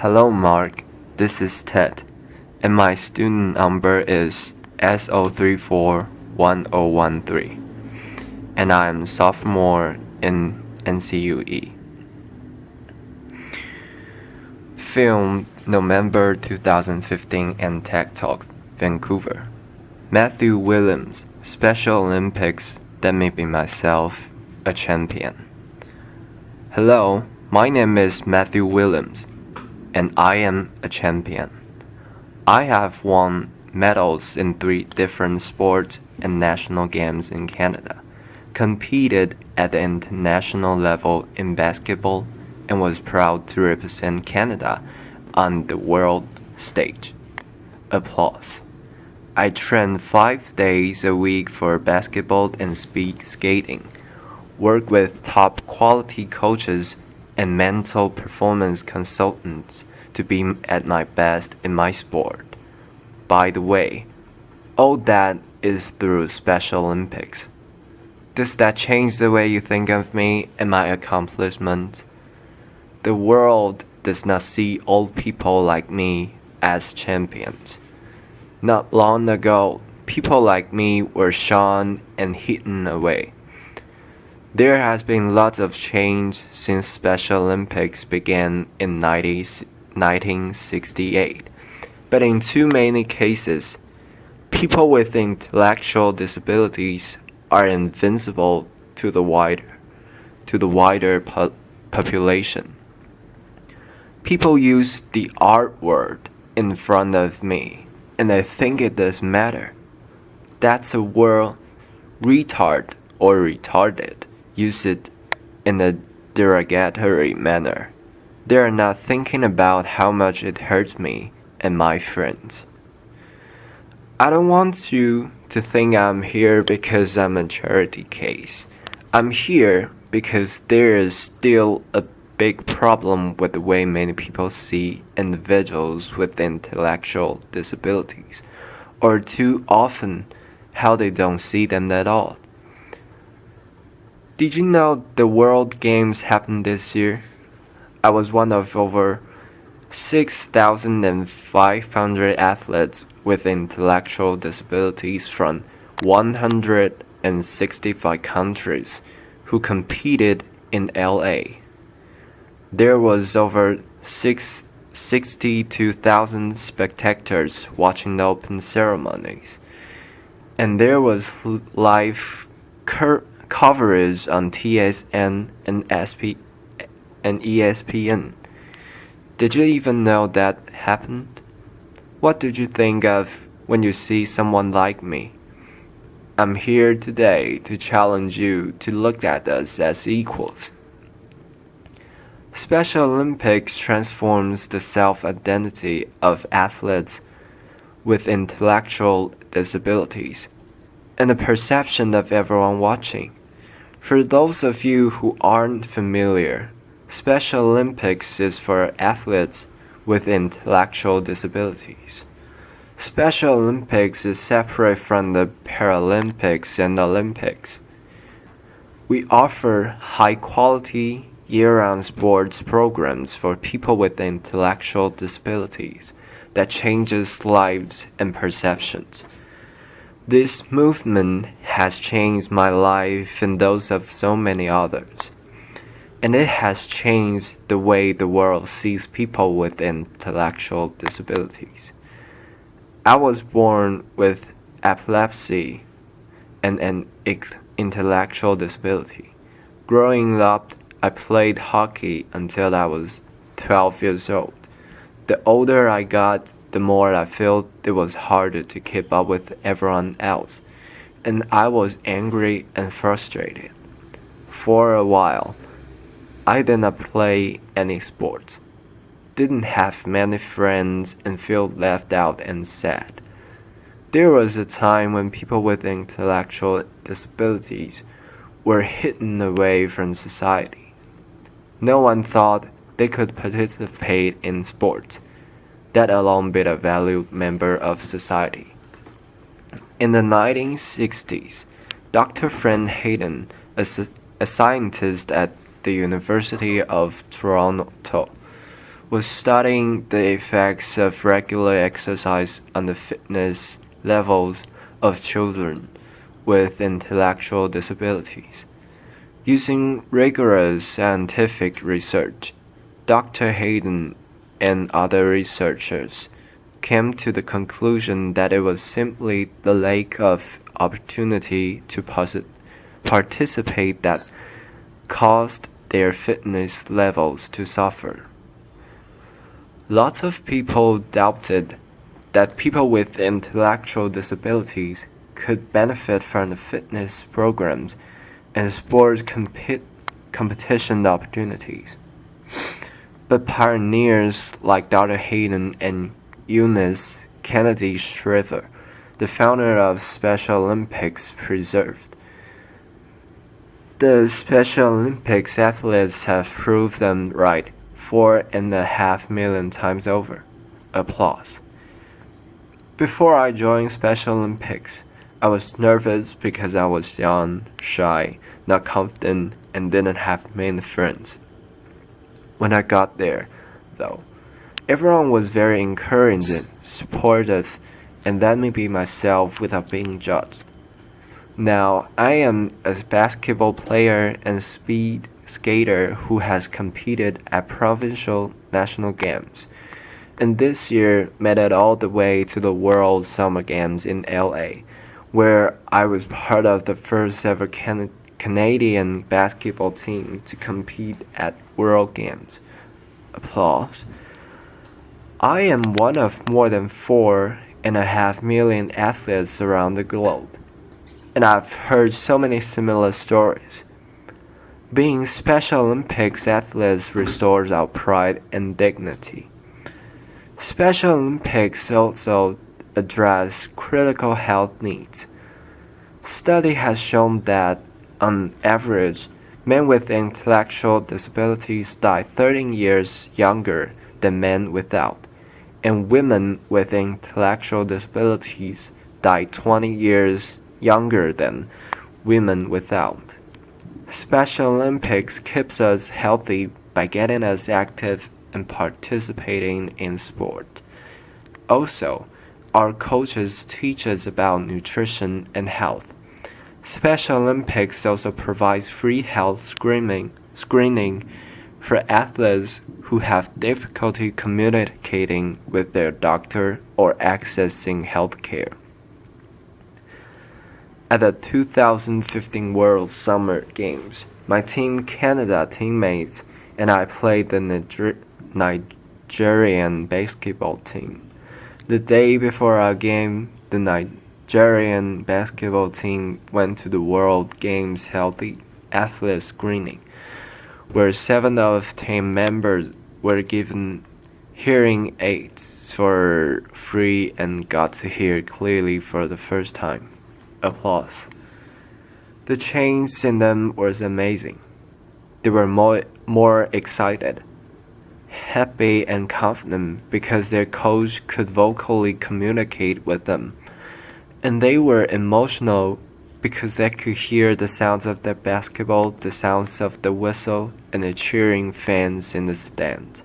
Hello, Mark. This is Ted, and my student number is S0341013, and I am sophomore in NCUE. Filmed November 2015 and Tech Talk, Vancouver. Matthew Williams, Special Olympics that made me myself a champion. Hello, my name is Matthew Williams, and I am a champion. I have won medals in 3 different sports and national games in Canada, competed at the international level in basketball, and was proud to represent Canada on the world stage. Applause. I train 5 days a week for basketball and speed skating, work with top quality coaches and mental performance consultants to be at my best in my sport. By the way, all that is through Special Olympics. Does that change the way you think of me and my accomplishments? The world does not see old people like me as champions. Not long ago, people like me were shunned and hidden away. There has been lots of change since Special Olympics began in 1968, but in too many cases, people with intellectual disabilities are invincible to the wider population. People use the R word in front of me, and I think it does matter. That's a word retard or retarded use it in a derogatory manner. They are not thinking about how much it hurts me and my friends. I don't want you to think I'm here because I'm a charity case. I'm here because there is still a big problem with the way many people see individuals with intellectual disabilities, or too often how they don't see them at all. Did you know the World Games happened this year? I was one of over 6,500 athletes with intellectual disabilities from 165 countries who competed in LA. There was over 62,000 spectators watching the open ceremonies, and there was live coverage on TSN and ESPN. Did you even know that happened? What did you think of when you see someone like me? I'm here today to challenge you to look at us as equals. Special Olympics transforms the self-identity of athletes with intellectual disabilities and the perception of everyone watching. For those of you who aren't familiar, Special Olympics is for athletes with intellectual disabilities. Special Olympics is separate from the Paralympics and Olympics. We offer high-quality, year-round sports programs for people with intellectual disabilities that changes lives and perceptions. This movement has changed my life and those of so many others, and it has changed the way the world sees people with intellectual disabilities. I was born with epilepsy and an intellectual disability. Growing up, I played hockey until I was 12 years old. The older I got, the more I felt it was harder to keep up with everyone else, and I was angry and frustrated. For a while, I did not play any sports, didn't have many friends, and felt left out and sad. There was a time when people with intellectual disabilities were hidden away from society. No one thought they could participate in sports, let alone be a valued member of society. In the 1960s, Dr. Frank Hayden, a scientist at the University of Toronto, was studying the effects of regular exercise on the fitness levels of children with intellectual disabilities. Using rigorous scientific research, Dr. Hayden and other researchers came to the conclusion that it was simply the lack of opportunity to participate that caused their fitness levels to suffer. Lots of people doubted that people with intellectual disabilities could benefit from the fitness programs and sports competition opportunities. But pioneers like Dr. Hayden and Eunice Kennedy Shriver, the founder of Special Olympics, preserved. The Special Olympics athletes have proved them right 4.5 million times over. Applause. Before I joined Special Olympics, I was nervous because I was young, shy, not confident, and didn't have many friends. When I got there, though, everyone was very encouraging, supportive, and let me be myself without being judged. Now, I am a basketball player and speed skater who has competed at provincial national games, and this year made it all the way to the World Summer Games in LA, where I was part of the first ever Canadian basketball team to compete at World Games. Applause. I am one of more than 4.5 million athletes around the globe, and I've heard so many similar stories. Being Special Olympics athletes restores our pride and dignity. Special Olympics also address critical health needs. Study has shown that, on average, men with intellectual disabilities die 13 years younger than men without, and women with intellectual disabilities die 20 years younger than women without. Special Olympics keeps us healthy by getting us active and participating in sport. Also, our coaches teach us about nutrition and health. Special Olympics also provides free health screening for athletes who have difficulty communicating with their doctor or accessing health care. At the 2015 World Summer Games, my Team Canada teammates and I played the Nigerian basketball team. The day before our game, the Nigerian basketball team went to the World Games Healthy Athlete Screening, where 7 of team members were given hearing aids for free and got to hear clearly for the first time. Applause. The change in them was amazing. They were more excited, happy, and confident because their coach could vocally communicate with them. And they were emotional because they could hear the sounds of the basketball, the sounds of the whistle, and the cheering fans in the stands,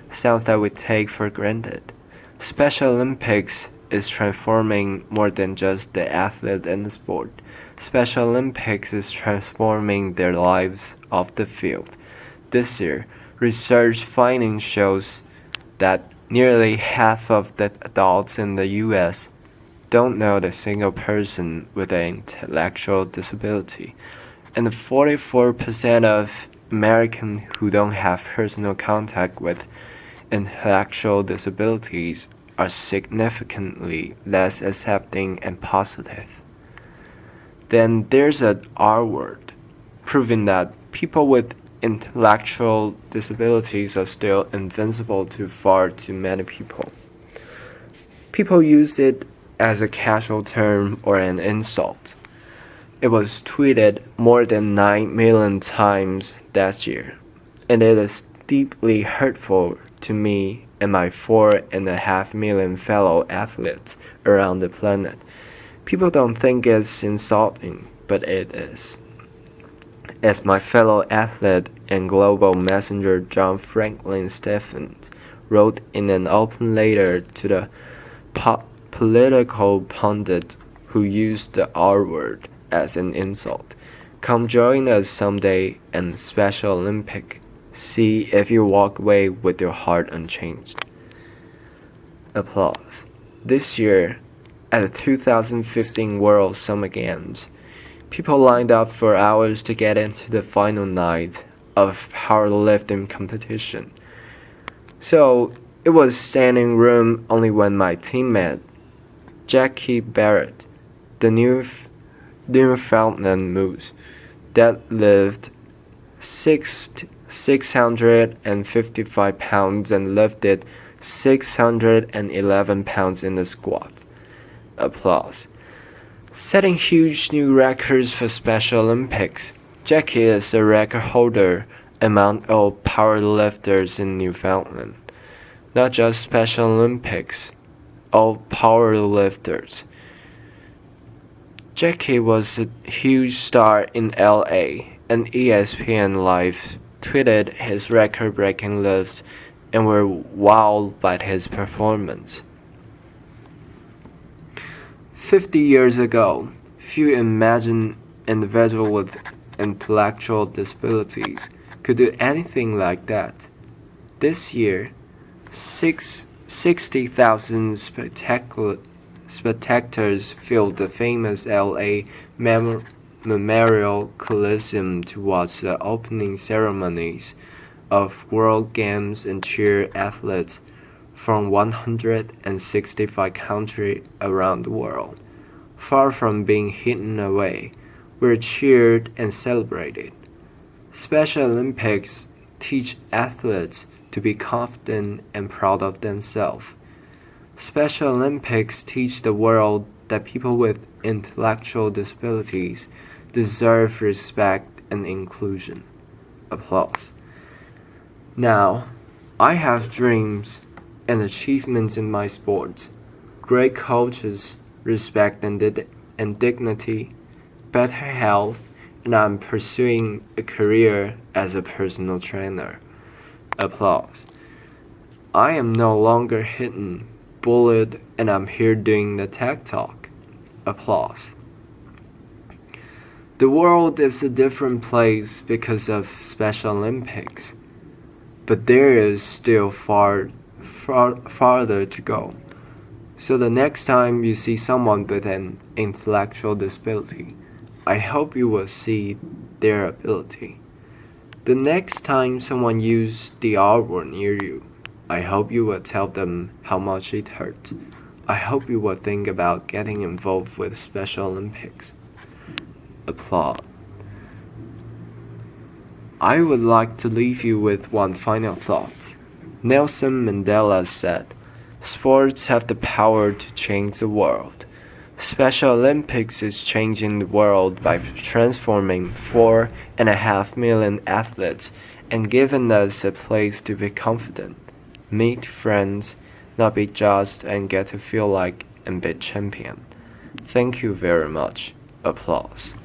sounds that we take for granted. Special Olympics is transforming more than just the athlete and the sport. Special Olympics is transforming their lives off the field. This year, research findings shows that nearly half of the adults in the U.S. don't know a single person with an intellectual disability, and 44% of Americans who don't have personal contact with intellectual disabilities are significantly less accepting and positive. Then there's an R word, proving that people with intellectual disabilities are still invincible to far too many people. People use it as a casual term or an insult. It was tweeted more than 9 million times last year, and it is deeply hurtful to me and my 4.5 million fellow athletes around the planet. People don't think it's insulting, but it is. As my fellow athlete and global messenger John Franklin Stephens wrote in an open letter to the political pundit who used the R word as an insult. Come join us someday in Special Olympic. See if you walk away with your heart unchanged. Applause. This year, at the 2015 World Summer Games, people lined up for hours to get into the final night of powerlifting competition. So it was standing room only when my teammate, Jackie Barrett, the Newfoundland Moose, that lived 655 pounds and lifted 611 pounds in the squat. Applause. Setting huge new records for Special Olympics, Jackie is a record holder among all powerlifters in Newfoundland. Not just Special Olympics, all powerlifters. Jackie was a huge star in LA, and ESPN Live tweeted his record-breaking lifts and were wowed by his performance. 50 years ago, few imagined individuals with intellectual disabilities could do anything like that. This year, 60,000 spectators filled the famous LA Memorial Coliseum to watch the opening ceremonies of World Games and cheer athletes from 165 countries around the world. Far from being hidden away, were cheered and celebrated. Special Olympics teach athletes to be confident and proud of themselves. Special Olympics teach the world that people with intellectual disabilities deserve respect and inclusion. Applause. Now, I have dreams and achievements in my sport, great coaches, respect and dignity, better health, and I'm pursuing a career as a personal trainer. Applause. I am no longer hidden, bullied, and I'm here doing the tech talk. Applause. The world is a different place because of Special Olympics, but there is still farther to go. So the next time you see someone with an intellectual disability, I hope you will see their ability. The next time someone uses the R word near you, I hope you will tell them how much it hurt. I hope you will think about getting involved with Special Olympics. Applause. I would like to leave you with one final thought. Nelson Mandela said, "Sports have the power to change the world." Special Olympics is changing the world by transforming 4.5 million athletes and giving us a place to be confident, meet friends, not be judged, and get to feel like and be champion. Thank you very much. Applause.